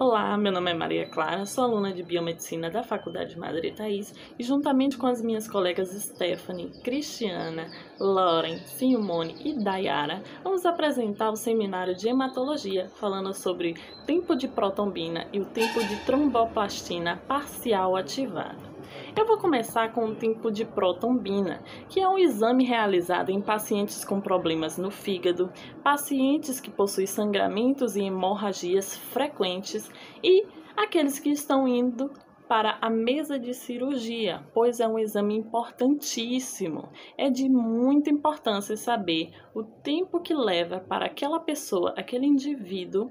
Olá, meu nome é Maria Clara, sou aluna de Biomedicina da Faculdade Madre Thaís e juntamente com as minhas colegas Stephanie, Cristiana, Lauren, Simone e Dayara, vamos apresentar o seminário de hematologia falando sobre tempo de protombina e o tempo de tromboplastina parcial ativada. Eu vou começar com o tempo de protombina, que é um exame realizado em pacientes com problemas no fígado, pacientes que possuem sangramentos e hemorragias frequentes e aqueles que estão indo para a mesa de cirurgia, pois é um exame importantíssimo. É de muita importância saber o tempo que leva para aquela pessoa, aquele indivíduo,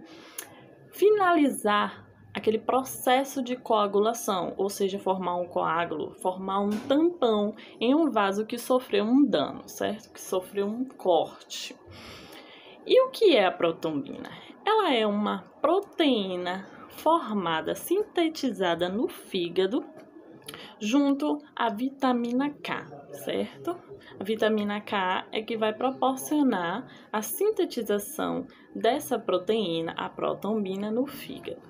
finalizar aquele processo de coagulação, ou seja, formar um coágulo, formar um tampão em um vaso que sofreu um dano, certo? Que sofreu um corte. E o que é a protombina? Ela é uma proteína formada, sintetizada no fígado, junto à vitamina K, certo? A vitamina K é que vai proporcionar a sintetização dessa proteína, a protombina, no fígado.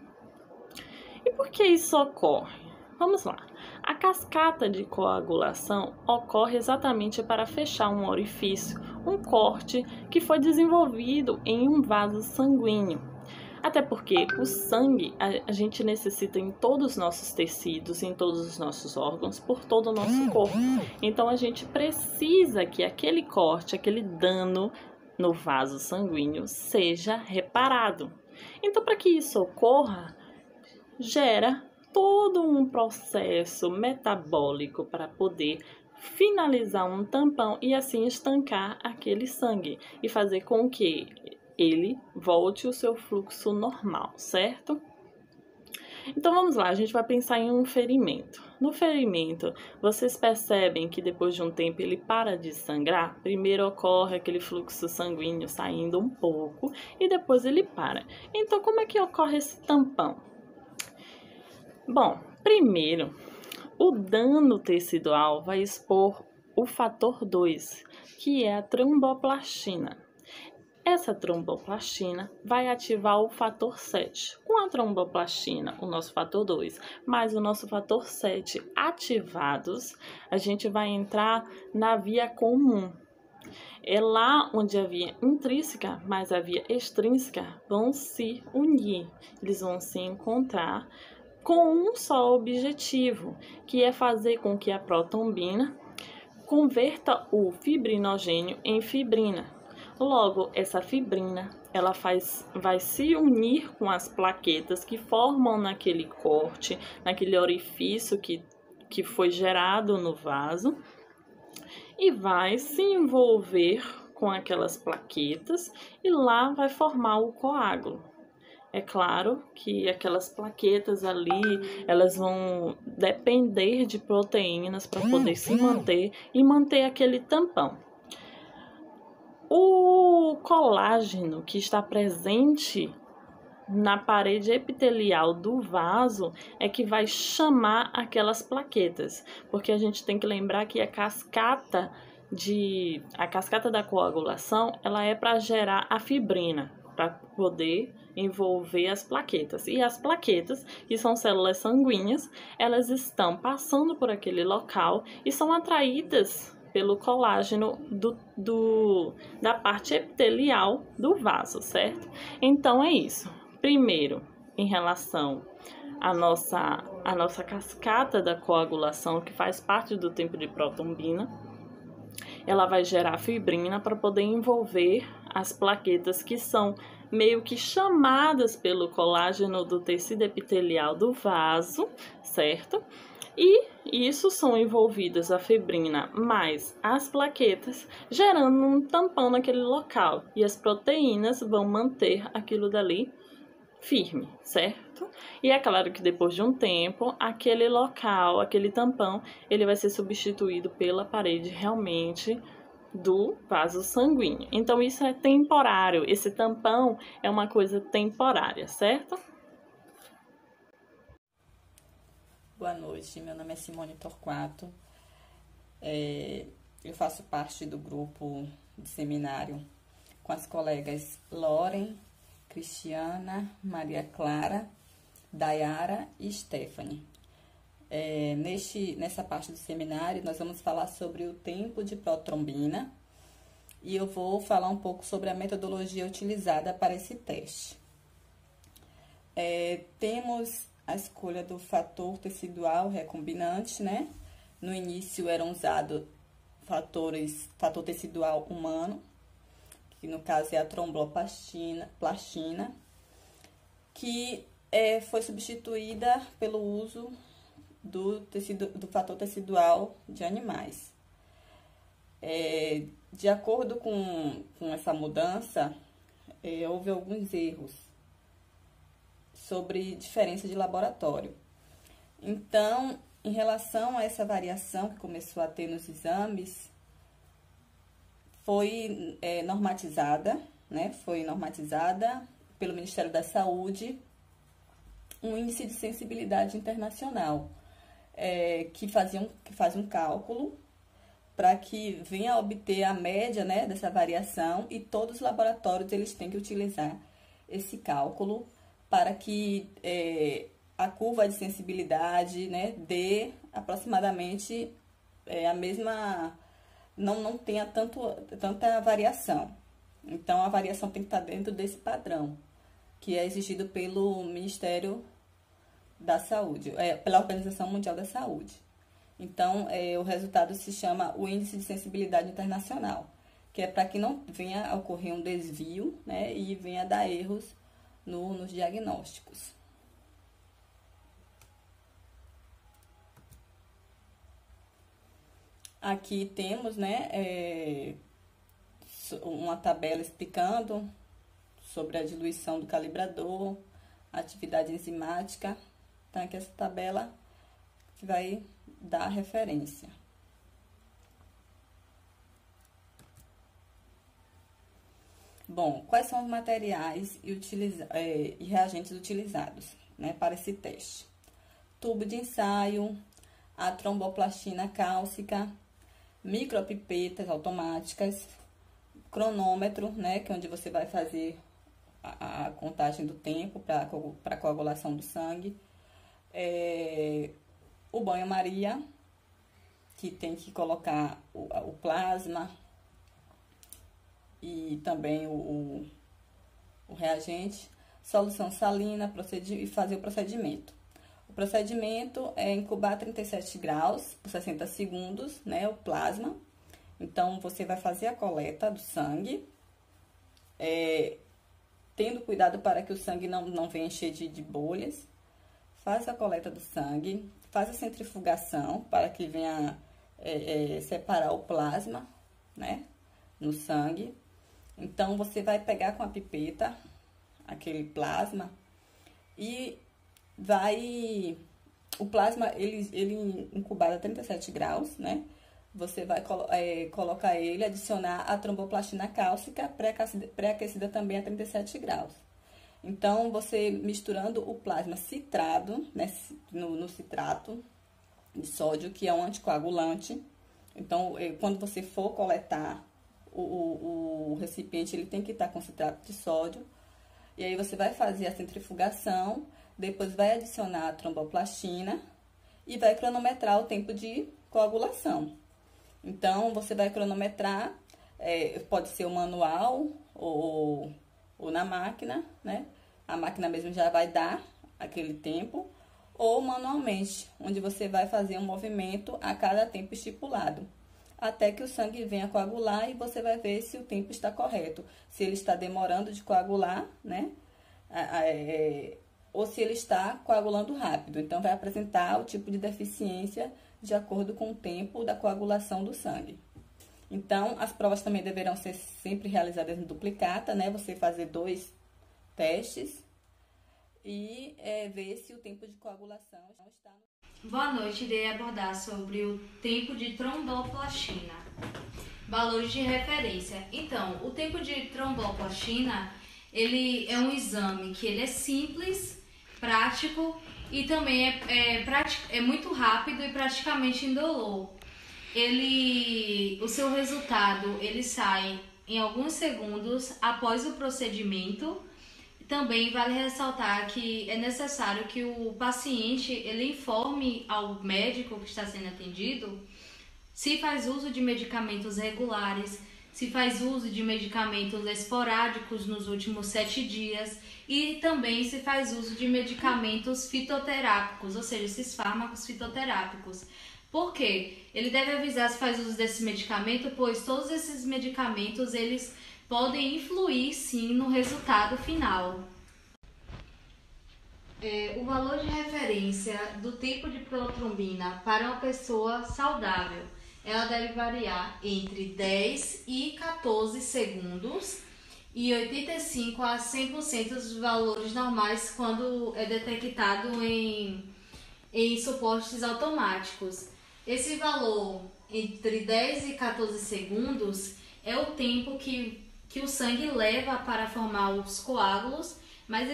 E por que isso ocorre? Vamos lá. A cascata de coagulação ocorre exatamente para fechar um orifício, um corte que foi desenvolvido em um vaso sanguíneo. Até porque o sangue a gente necessita em todos os nossos tecidos, em todos os nossos órgãos, por todo o nosso corpo. Então a gente precisa que aquele corte, aquele dano no vaso sanguíneo seja reparado. Então, para que isso ocorra, gera todo um processo metabólico para poder finalizar um tampão e assim estancar aquele sangue e fazer com que ele volte o seu fluxo normal, certo? Então vamos lá, a gente vai pensar em um ferimento. No ferimento, vocês percebem que depois de um tempo ele para de sangrar? Primeiro ocorre aquele fluxo sanguíneo saindo um pouco e depois ele para. Então como é que ocorre esse tampão? Bom, primeiro, o dano tecidual vai expor o fator 2, que é a tromboplastina. Essa tromboplastina vai ativar o fator 7. Com a tromboplastina, o nosso fator 2, mais o nosso fator 7 ativados, a gente vai entrar na via comum. É lá onde a via intrínseca mais a via extrínseca vão se unir. Eles vão se encontrar com um só objetivo, que é fazer com que a protombina converta o fibrinogênio em fibrina. Logo, essa fibrina ela vai se unir com as plaquetas que formam naquele corte, naquele orifício que foi gerado no vaso, e vai se envolver com aquelas plaquetas e lá vai formar o coágulo. É claro que aquelas plaquetas ali, elas vão depender de proteínas para poder se manter e manter aquele tampão. O colágeno que está presente na parede epitelial do vaso é que vai chamar aquelas plaquetas, porque a gente tem que lembrar que a cascata da coagulação, ela é para gerar a fibrina, para poder envolver as plaquetas. E as plaquetas, que são células sanguíneas, elas estão passando por aquele local e são atraídas pelo colágeno da parte epitelial do vaso, certo? Então é isso. Primeiro, em relação à nossa cascata da coagulação, que faz parte do tempo de protombina, ela vai gerar fibrina para poder envolver as plaquetas que são meio que chamadas pelo colágeno do tecido epitelial do vaso, certo? E isso são envolvidas a fibrina mais as plaquetas, gerando um tampão naquele local. E as proteínas vão manter aquilo dali firme, certo? E é claro que depois de um tempo, aquele local, aquele tampão, ele vai ser substituído pela parede realmente do vaso sanguíneo. Então isso é temporário, esse tampão é uma coisa temporária, certo? Boa noite, meu nome é Simone Torquato, eu faço parte do grupo de seminário com as colegas Lauren, Cristiana, Maria Clara Dayara e Stephanie. Nessa parte do seminário, nós vamos falar sobre o tempo de protrombina e eu vou falar um pouco sobre a metodologia utilizada para esse teste. Temos a escolha do fator tecidual recombinante, né? No início eram usados fator tecidual humano, que no caso é a tromboplastina, que foi substituída pelo uso do fator tecidual de animais. De acordo com essa mudança, houve alguns erros sobre diferença de laboratório. Então, em relação a essa variação que começou a ter nos exames, foi normatizada, né? Foi normatizada pelo Ministério da Saúde um índice de sensibilidade internacional, que faz um cálculo para que venha a obter a média, né, dessa variação, e todos os laboratórios eles têm que utilizar esse cálculo para que a curva de sensibilidade, né, dê aproximadamente a mesma, não tenha tanta variação. Então, a variação tem que estar dentro desse padrão, que é exigido pelo Ministério da Saúde, pela Organização Mundial da Saúde. Então, o resultado se chama o Índice de Sensibilidade Internacional, que é para que não venha a ocorrer um desvio, né, e venha a dar erros nos diagnósticos. Aqui temos, né, uma tabela explicando sobre a diluição do calibrador, atividade enzimática. Então, aqui essa tabela que vai dar a referência. Bom, quais são os materiais e reagentes utilizados, né, para esse teste? Tubo de ensaio, a tromboplastina cálcica, micropipetas automáticas, cronômetro, né, que é onde você vai fazer a contagem do tempo para a coagulação do sangue, o banho-maria, que tem que colocar o plasma e também o reagente, solução salina e fazer o procedimento. O procedimento é incubar a 37 graus por 60 segundos, né, o plasma. Então, você vai fazer a coleta do sangue, tendo cuidado para que o sangue não venha encher de bolhas. Faz a coleta do sangue, faz a centrifugação para que venha separar o plasma, né, no sangue. Então, você vai pegar com a pipeta aquele plasma e o plasma, ele incubado a 37 graus, né? Você vai colocar ele, adicionar a tromboplastina cálcica, pré-aquecida também a 37 graus. Então, você misturando o plasma citrado, né, no citrato de sódio, que é um anticoagulante. Então, quando você for coletar o recipiente, ele tem que estar com citrato de sódio. E aí, você vai fazer a centrifugação, depois vai adicionar a tromboplastina e vai cronometrar o tempo de coagulação. Então, você vai cronometrar, pode ser o manual ou na máquina, né? A máquina mesmo já vai dar aquele tempo, ou manualmente, onde você vai fazer um movimento a cada tempo estipulado, até que o sangue venha coagular e você vai ver se o tempo está correto, se ele está demorando de coagular, né? Ou se ele está coagulando rápido. Então, vai apresentar o tipo de deficiência de acordo com o tempo da coagulação do sangue. Então, as provas também deverão ser sempre realizadas em duplicata, né? Você fazer 2 testes e ver se o tempo de coagulação está... Boa noite, irei abordar sobre o tempo de tromboplastina. Valores de referência. Então, o tempo de tromboplastina, ele é um exame que ele é simples, prático e também é muito rápido e praticamente indolor. O seu resultado, ele sai em alguns segundos após o procedimento, Também vale ressaltar que é necessário que o paciente ele informe ao médico que está sendo atendido se faz uso de medicamentos regulares, se faz uso de medicamentos esporádicos nos últimos 7 dias e também se faz uso de medicamentos fitoterápicos, ou seja, esses fármacos fitoterápicos. Por quê? Ele deve avisar se faz uso desse medicamento, pois todos esses medicamentos eles podem influir sim no resultado final. O valor de referência do tipo de protrombina para uma pessoa saudável, ela deve variar entre 10 e 14 segundos e 85 a 100% dos valores normais quando é detectado em suportes automáticos. Esse valor entre 10 e 14 segundos é o tempo que o sangue leva para formar os coágulos, mais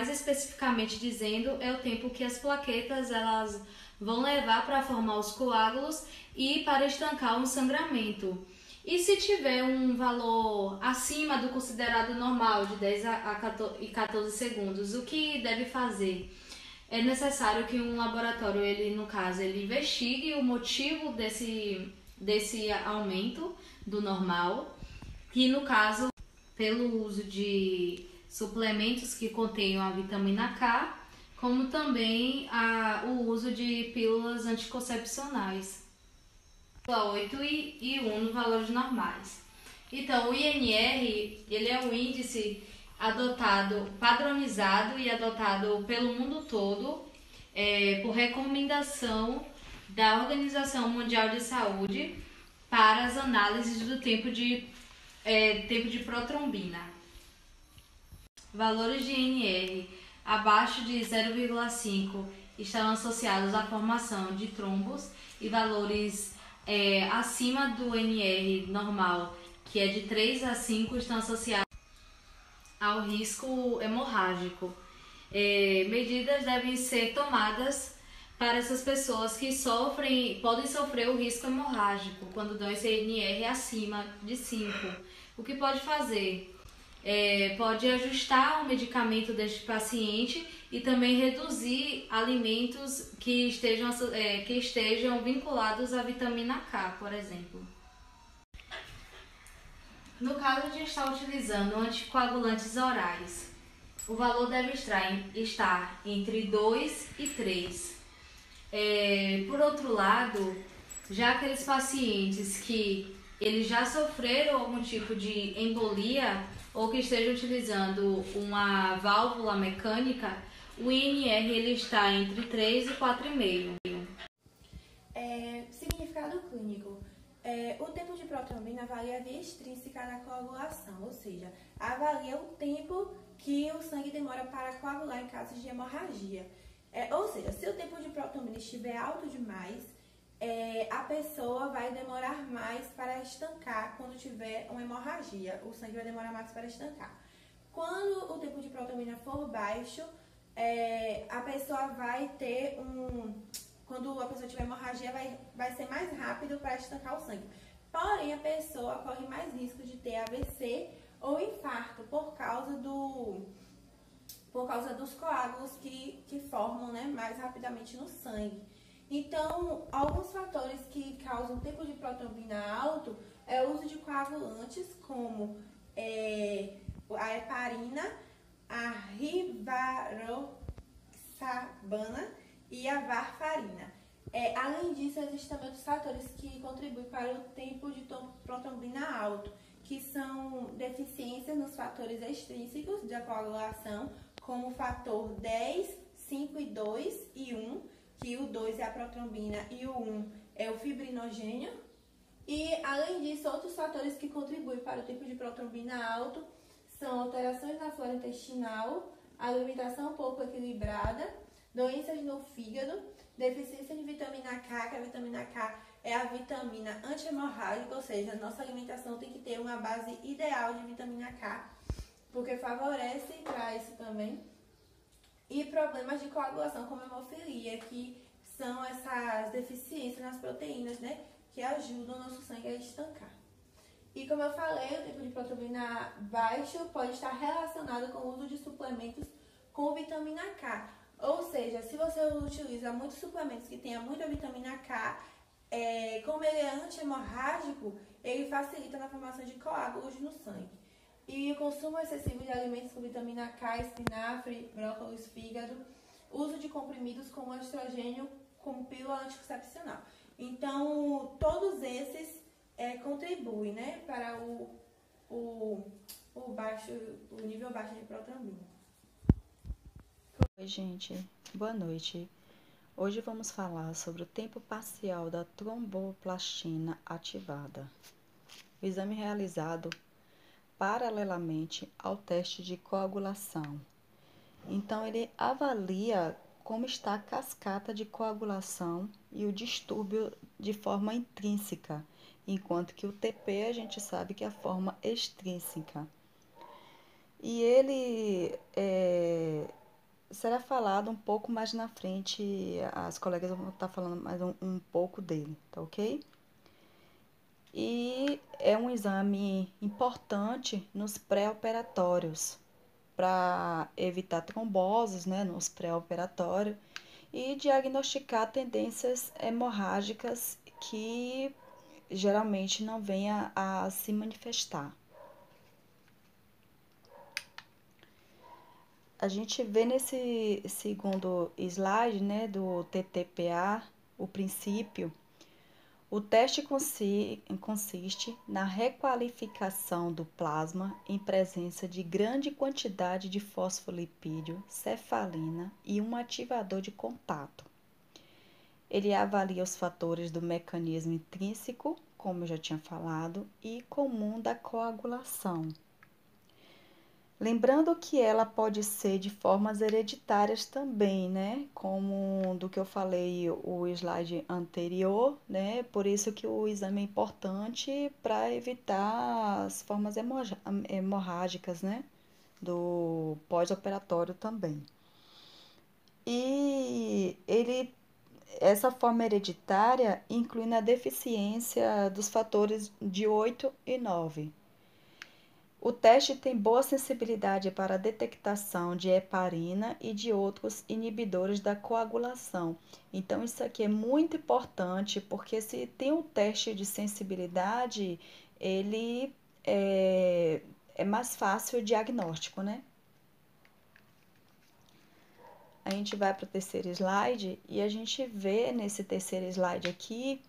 especificamente dizendo, é o tempo que as plaquetas elas vão levar para formar os coágulos e para estancar um sangramento. E se tiver um valor acima do considerado normal, de 10 a 14 segundos, o que deve fazer? É necessário que um laboratório, no caso, ele investigue o motivo desse aumento do normal, que no caso, pelo uso de suplementos que contenham a vitamina K, como também o uso de pílulas anticoncepcionais. 8 e 1 nos valores normais. Então, o INR, ele é um índice padronizado e adotado pelo mundo todo por recomendação da Organização Mundial de Saúde para as análises do tempo de protrombina. Valores de INR abaixo de 0,5 estão associados à formação de trombos e valores acima do INR normal, que é de 3 a 5, estão associados ao risco hemorrágico. Medidas devem ser tomadas para essas pessoas que podem sofrer o risco hemorrágico quando dão esse INR acima de 5. O que pode fazer? Pode ajustar o medicamento deste paciente e também reduzir alimentos que estejam vinculados à vitamina K, por exemplo. No caso de estar utilizando anticoagulantes orais, o valor deve estar entre 2 e 3. Por outro lado, já aqueles pacientes que eles já sofreram algum tipo de embolia ou que estejam utilizando uma válvula mecânica, o INR ele está entre 3 e 4,5. Significado clínico. O tempo de protrombina avalia a via extrínseca da coagulação, ou seja, avalia o tempo que o sangue demora para coagular em casos de hemorragia. Ou seja, se o tempo de protrombina estiver alto demais, a pessoa vai demorar mais para estancar quando tiver uma hemorragia. O sangue vai demorar mais para estancar. Quando o tempo de protrombina for baixo, a pessoa vai ter quando a pessoa tiver hemorragia, vai ser mais rápido para estancar o sangue. Porém, a pessoa corre mais risco de ter AVC ou infarto por causa dos coágulos que formam, né, mais rapidamente no sangue. Então, alguns fatores que causam tempo de protrombina alto é o uso de coagulantes, como a heparina, a rivaroxabana e a varfarina. Além disso, existem também outros fatores que contribuem para o tempo de protrombina alto, que são deficiências nos fatores extrínsecos da coagulação, como o fator 10, 5 e 2 e 1, que o 2 é a protrombina e o 1 é o fibrinogênio. E, além disso, outros fatores que contribuem para o tempo de protrombina alto são alterações na flora intestinal, alimentação pouco equilibrada, doenças no fígado, deficiência de vitamina K, que a vitamina K é a vitamina anti-hemorrágica, ou seja, nossa alimentação tem que ter uma base ideal de vitamina K, porque favorece para isso também. E problemas de coagulação, como a hemofilia, que são essas deficiências nas proteínas, né, que ajudam o nosso sangue a estancar. E como eu falei, o tempo de protrombina baixo pode estar relacionado com o uso de suplementos com vitamina K. Ou seja, se você utiliza muitos suplementos que tenham muita vitamina K, como ele é anti-hemorrágico, ele facilita na formação de coágulos no sangue. E o consumo excessivo de alimentos com vitamina K, espinafre, brócolis, fígado, uso de comprimidos com estrogênio com pílula anticoncepcional. Então, todos esses contribuem, né, para o nível baixo de protrombina. Oi, gente. Boa noite. Hoje vamos falar sobre o tempo parcial da tromboplastina ativada. O exame realizado paralelamente ao teste de coagulação. Então, ele avalia como está a cascata de coagulação e o distúrbio de forma intrínseca, enquanto que o TP a gente sabe que é a forma extrínseca. E ele será falado um pouco mais na frente, as colegas vão estar falando mais um pouco dele, tá ok? E é um exame importante nos pré-operatórios, para evitar tromboses, né, nos pré-operatórios e diagnosticar tendências hemorrágicas que geralmente não venha a se manifestar. A gente vê nesse segundo slide, né, do TTPA, o princípio. O teste consiste na requalificação do plasma em presença de grande quantidade de fosfolipídio, cefalina e um ativador de contato. Ele avalia os fatores do mecanismo intrínseco, como eu já tinha falado, e comum da coagulação. Lembrando que ela pode ser de formas hereditárias também, né? Como do que eu falei o slide anterior, né? Por isso que o exame é importante para evitar as formas hemorrágicas, né? Do pós-operatório também. E essa forma hereditária inclui na deficiência dos fatores de 8 e 9. O teste tem boa sensibilidade para a detectação de heparina e de outros inibidores da coagulação. Então, isso aqui é muito importante, porque se tem um teste de sensibilidade, ele é mais fácil o diagnóstico, né? A gente vai para o terceiro slide e a gente vê nesse terceiro slide aqui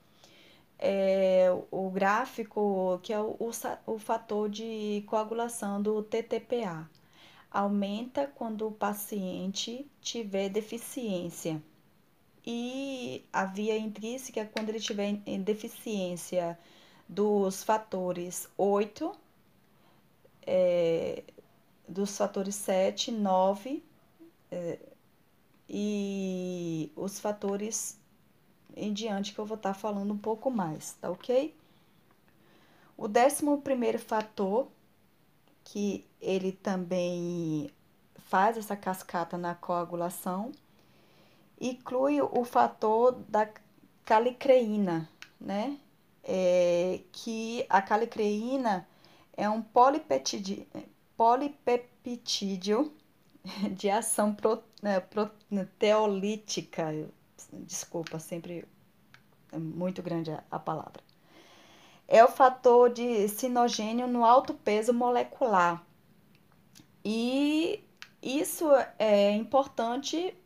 o gráfico que é o fator de coagulação do TTPA. Aumenta quando o paciente tiver deficiência. E a via intrínseca quando ele tiver em deficiência dos fatores 8, dos fatores 7, 9 e os fatores em diante que eu vou estar falando um pouco mais, tá ok? O 11º fator, que ele também faz essa cascata na coagulação, inclui o fator da calicreína, né? Que a calicreína é um polipeptídeo de ação proteolítica. Desculpa, sempre é muito grande a palavra. É o fator de sinogênio no alto peso molecular. E isso é importante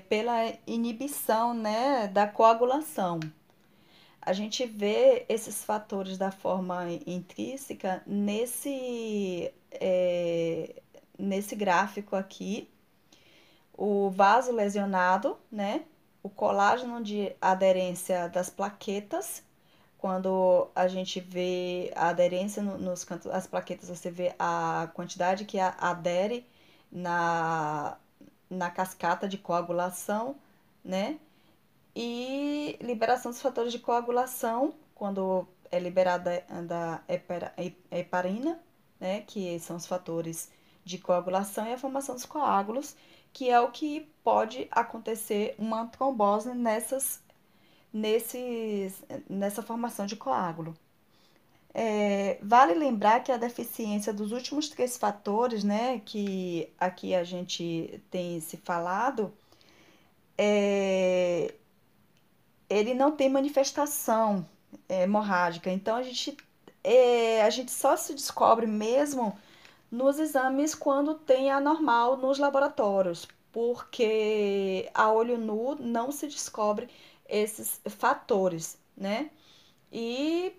pela inibição, né, da coagulação. A gente vê esses fatores da forma intrínseca nesse gráfico aqui. O vaso lesionado, né? O colágeno de aderência das plaquetas. Quando a gente vê a aderência nos cantos das plaquetas, você vê a quantidade que adere na cascata de coagulação, né? E liberação dos fatores de coagulação, quando é liberada da heparina, né? Que são os fatores de coagulação, e a formação dos coágulos, que é o que pode acontecer uma trombose nessa formação de coágulo. Vale lembrar que a deficiência dos últimos 3 fatores, né, que aqui a gente tem se falado, ele não tem manifestação hemorrágica. Então, a gente só se descobre mesmo nos exames quando tem anormal nos laboratórios, porque a olho nu não se descobre esses fatores, né? E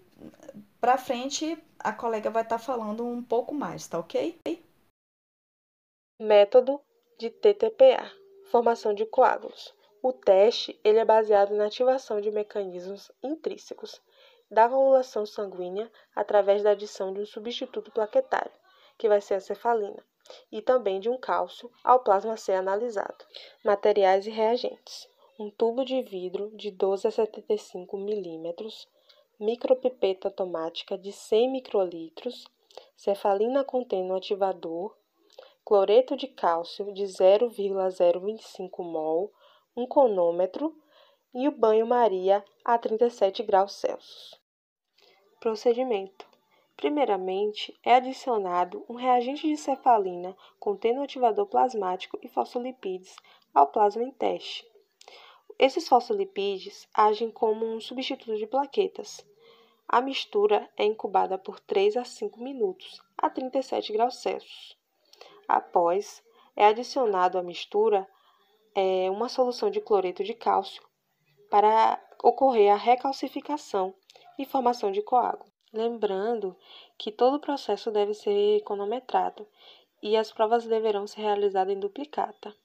para frente a colega vai estar falando um pouco mais, tá ok? Método de TTPA, formação de coágulos. O teste ele é baseado na ativação de mecanismos intrínsecos da coagulação sanguínea através da adição de um substituto plaquetário, que vai ser a cefalina, e também de um cálcio ao plasma ser analisado. Materiais e reagentes. Um tubo de vidro de 12 a 75 milímetros, micropipeta automática de 100 microlitros, cefalina contendo ativador, cloreto de cálcio de 0,025 mol, um conômetro e o banho-maria a 37 graus Celsius. Procedimento. Primeiramente, é adicionado um reagente de cefalina contendo ativador plasmático e fosfolipídios ao plasma em teste. Esses fosfolipídios agem como um substituto de plaquetas. A mistura é incubada por 3 a 5 minutos, a 37 graus Celsius. Após, é adicionado à mistura uma solução de cloreto de cálcio para ocorrer a recalcificação e formação de coágulo. Lembrando que todo o processo deve ser cronometrado e as provas deverão ser realizadas em duplicata.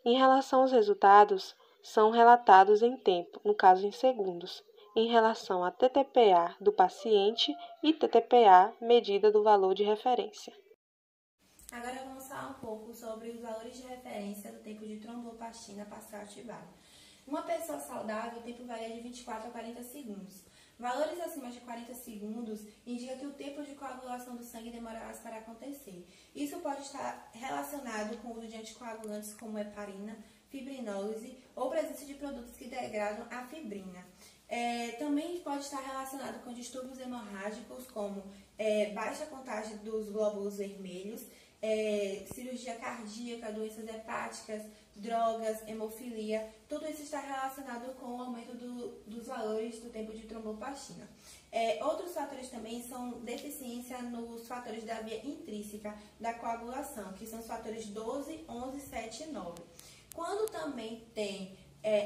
Em relação aos resultados, são relatados em tempo, no caso em segundos, em relação a TTPA do paciente e TTPA medida do valor de referência. Agora vamos falar um pouco sobre os valores de referência do tempo de tromboplastina parcial ativada. Uma pessoa saudável, o tempo varia de 24 a 40 segundos. Valores acima de 40 segundos indicam que o tempo de coagulação do sangue demora mais para acontecer. Isso pode estar relacionado com o uso de anticoagulantes como heparina, fibrinólise ou presença de produtos que degradam a fibrina. Também pode estar relacionado com distúrbios hemorrágicos como baixa contagem dos glóbulos vermelhos, cirurgia cardíaca, doenças hepáticas, drogas, hemofilia. Tudo isso está relacionado com o aumento dos valores do tempo de tromboplastina. Outros fatores também são deficiência nos fatores da via intrínseca da coagulação, que são os fatores 12, 11, 7 e 9. Quando também tem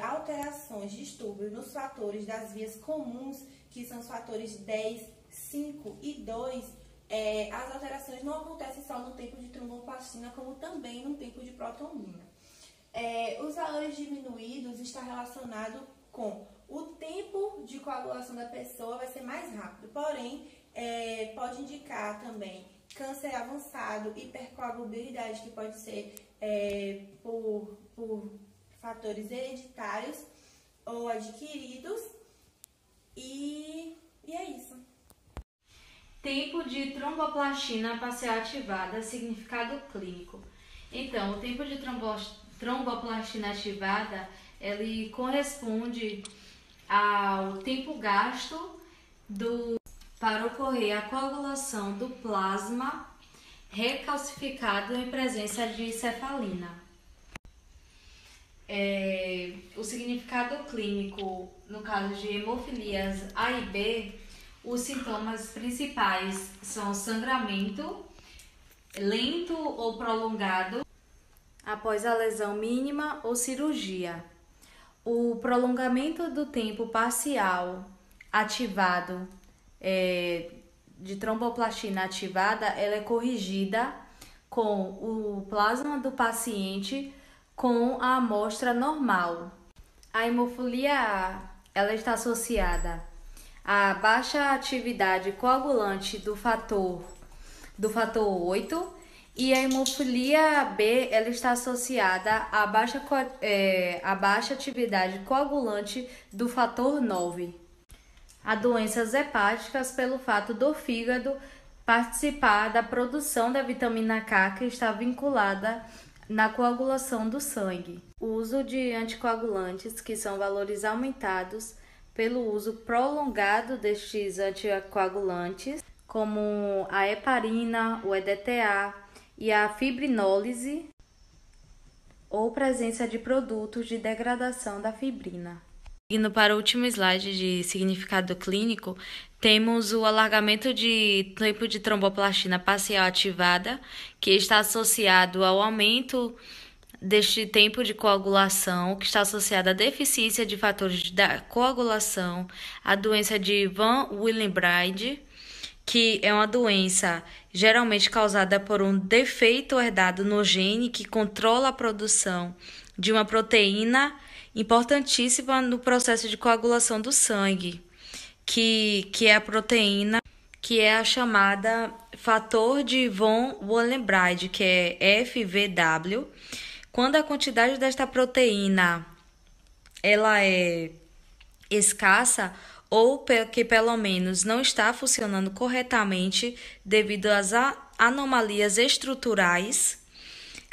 alterações, distúrbios nos fatores das vias comuns, que são os fatores 10, 5 e 2, as alterações não acontecem só no tempo de tromboplastina, como também no tempo de protrombina. Os valores diminuídos estão relacionados com o tempo de coagulação da pessoa vai ser mais rápido, porém, pode indicar também câncer avançado, hipercoagulabilidade, que pode ser por fatores hereditários ou adquiridos, e é isso. Tempo de tromboplastina parcial ativada, significado clínico. Então, o tempo de tromboplastina ativada, ele corresponde ao tempo gasto para ocorrer a coagulação do plasma recalcificado em presença de cefalina. O significado clínico, no caso de hemofilias A e B, os sintomas principais são sangramento lento ou prolongado após a lesão mínima ou cirurgia. O prolongamento do tempo parcial ativado de tromboplastina ativada, ela é corrigida com o plasma do paciente com a amostra normal. A hemofilia A, ela está associada à baixa atividade coagulante do fator 8, e a hemofilia B, ela está associada à baixa atividade coagulante do fator 9. A doenças hepáticas pelo fato do fígado participar da produção da vitamina K, que está vinculada na coagulação do sangue. O uso de anticoagulantes, que são valores aumentados pelo uso prolongado destes anticoagulantes, como a heparina, o EDTA e a fibrinólise, ou presença de produtos de degradação da fibrina. Indo para o último slide de significado clínico, temos o alargamento de tempo de tromboplastina parcial ativada, que está associado ao aumento deste tempo de coagulação, que está associado à deficiência de fatores da coagulação, a doença de Van Willebrand, que é uma doença geralmente causada por um defeito herdado no gene que controla a produção de uma proteína importantíssima no processo de coagulação do sangue, que é a proteína que é a chamada fator de Von Willebrand, que é FVW. Quando a quantidade desta proteína ela é escassa ou que pelo menos não está funcionando corretamente devido às anomalias estruturais,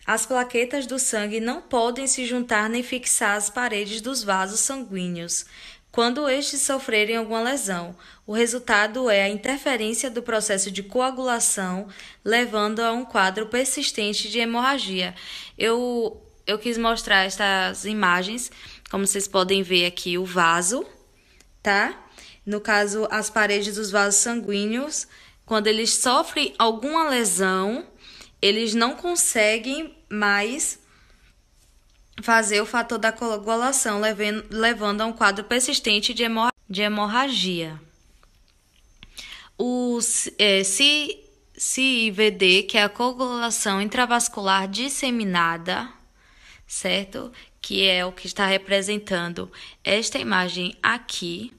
as plaquetas do sangue não podem se juntar nem fixar as paredes dos vasos sanguíneos quando estes sofrerem alguma lesão. O resultado é a interferência do processo de coagulação, levando a um quadro persistente de hemorragia. Eu quis mostrar estas imagens, como vocês podem ver aqui, o vaso, tá? No caso, as paredes dos vasos sanguíneos, quando eles sofrem alguma lesão, eles não conseguem mais fazer o fator da coagulação, levando a um quadro persistente de hemorragia. O CIVD, que é a coagulação intravascular disseminada, certo? Que é o que está representando esta imagem aqui.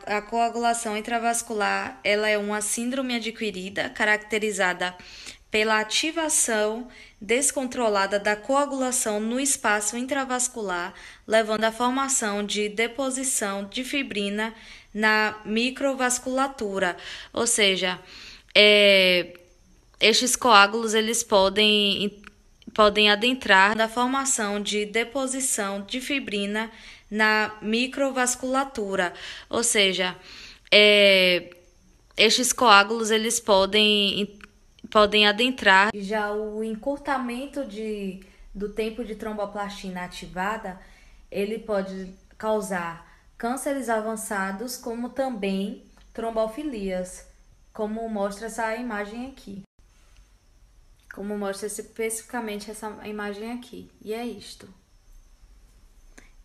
A coagulação intravascular, ela é uma síndrome adquirida caracterizada pela ativação descontrolada da coagulação no espaço intravascular, levando à formação de deposição de fibrina na microvasculatura. Ou seja, estes coágulos eles podem adentrar na formação de deposição de fibrina na microvasculatura. Ou seja, estes coágulos eles podem adentrar. Já o encurtamento do tempo de tromboplastina ativada, ele pode causar cânceres avançados, como também trombofilias, como mostra essa imagem aqui. Como mostra especificamente essa imagem aqui. E é isto.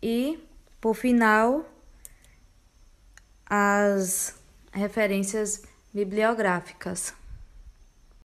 E, por final, as referências bibliográficas.